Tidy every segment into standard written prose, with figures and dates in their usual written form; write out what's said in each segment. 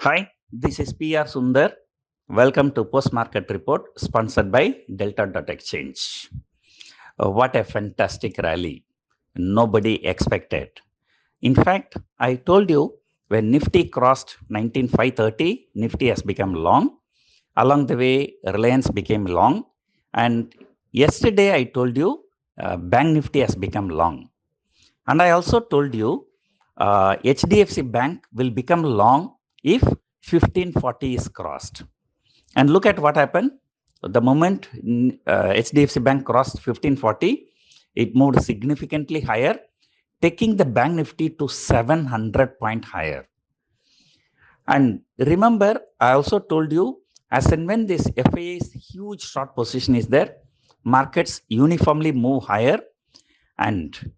Hi, this is PR Sundar. Welcome to Post Market Report sponsored by Delta.Exchange. What a fantastic rally. Nobody expected. In fact, I told you when Nifty crossed 19,530, Nifty has become long. Along the way, Reliance became long. And yesterday, I told you Bank Nifty has become long. And I also told you HDFC Bank will become long if 1540 is crossed. And look at what happened. The moment HDFC Bank crossed 1540, it moved significantly higher, taking the Bank Nifty to 700 point higher. And remember, I also told you, as and when this FII's huge short position is there, markets uniformly move higher, and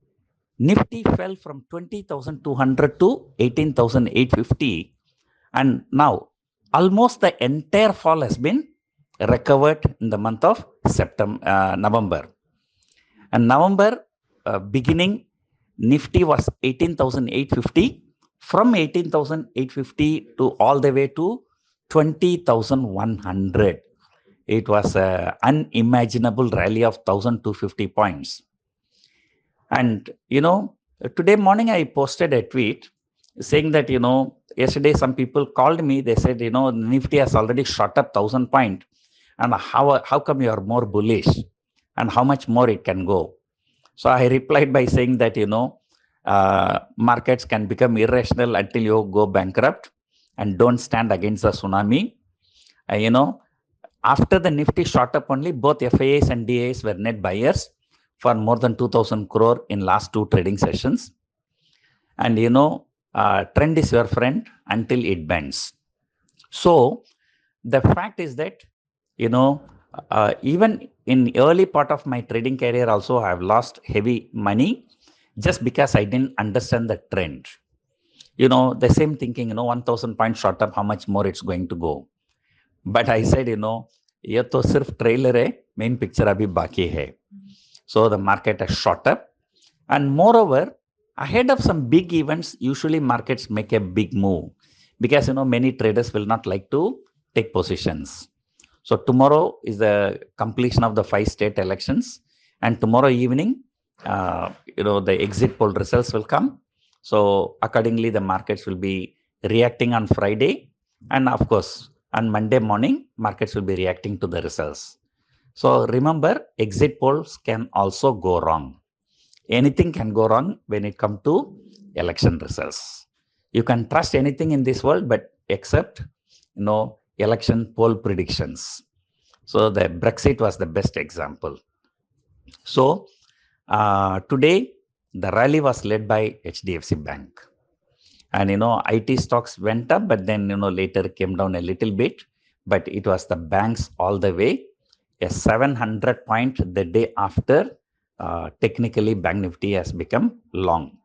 Nifty fell from 20,200 to 18,850. And now almost the entire fall has been recovered in the month of November. And November beginning, Nifty was 18,850. From 18,850 to all the way to 20,100. It was an unimaginable rally of 1,250 points. And, today morning I posted a tweet saying that, yesterday some people called me. They said, Nifty has already shot up 1,000 point. And how come you are more bullish? And how much more it can go? So I replied by saying that, markets can become irrational until you go bankrupt and don't stand against the tsunami. After the Nifty shot up only, both FIIs and DIs were net buyers for more than 2,000 crore in last two trading sessions. And trend is your friend until it bends. So the fact is that, even in early part of my trading career also, I have lost heavy money just because I didn't understand the trend. The same thinking, 1,000 points shot up, how much more it's going to go. But I said, ये तो सिर्फ trailer है, main picture अभी बाकी है. So the market has shot up, and moreover, ahead of some big events, usually markets make a big move because many traders will not like to take positions. So tomorrow is the completion of the 5 state elections, and tomorrow evening, the exit poll results will come. So accordingly, the markets will be reacting on Friday, and of course, on Monday morning, markets will be reacting to the results. So remember, exit polls can also go wrong. Anything can go wrong when it comes to election results. You can trust anything in this world, but except, election poll predictions. So the Brexit was the best example. So today, the rally was led by HDFC Bank. And, IT stocks went up, but then, later came down a little bit. But it was the banks all the way. A 700 point the day after, technically Bank Nifty has become long.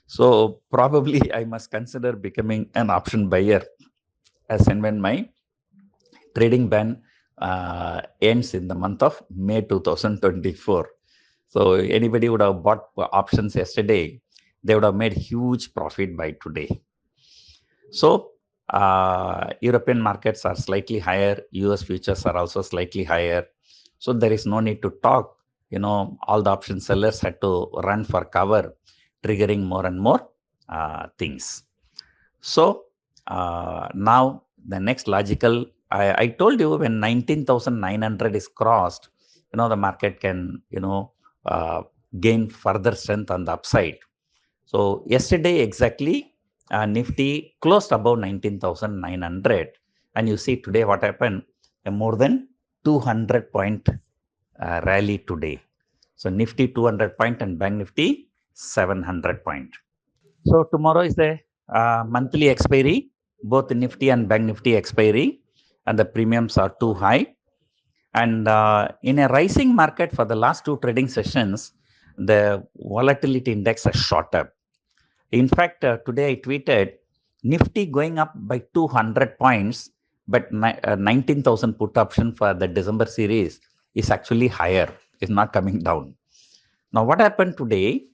So probably I must consider becoming an option buyer as and when my trading ban ends in the month of May 2024. So anybody would have bought options yesterday, they would have made huge profit by today. So European markets are slightly higher. US futures are also slightly higher. So there is no need to talk. All the option sellers had to run for cover, triggering more and more things. So now the next logical, I told you when 19,900 is crossed, the market can, gain further strength on the upside. So yesterday exactly, Nifty closed above 19,900, and you see today what happened, a more than 200 point rally today. So Nifty 200 point and Bank Nifty 700 point. So tomorrow is the monthly expiry, both Nifty and Bank Nifty expiry, and the premiums are too high. And in a rising market for the last two trading sessions, the volatility index has shot up. In fact, today I tweeted Nifty going up by 200 points, but 19,000 put option for the December series is actually higher, is not coming down. Now, what happened today?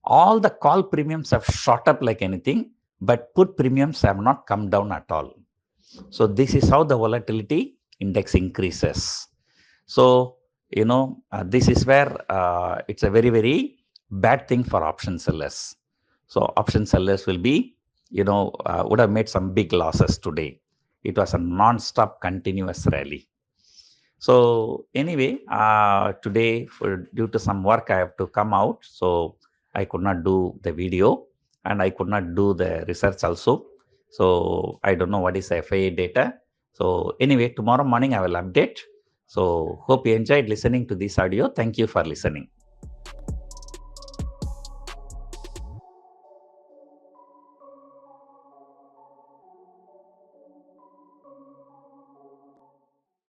All the call premiums have shot up like anything, but put premiums have not come down at all. So this is how the volatility index increases. So, this is where it's a very, very bad thing for option sellers. So option sellers will be, would have made some big losses today. It was a non-stop continuous rally. So anyway, today due to some work, I have to come out. So I could not do the video and I could not do the research also. So I don't know what is FII data. So anyway, tomorrow morning I will update. So hope you enjoyed listening to this audio. Thank you for listening.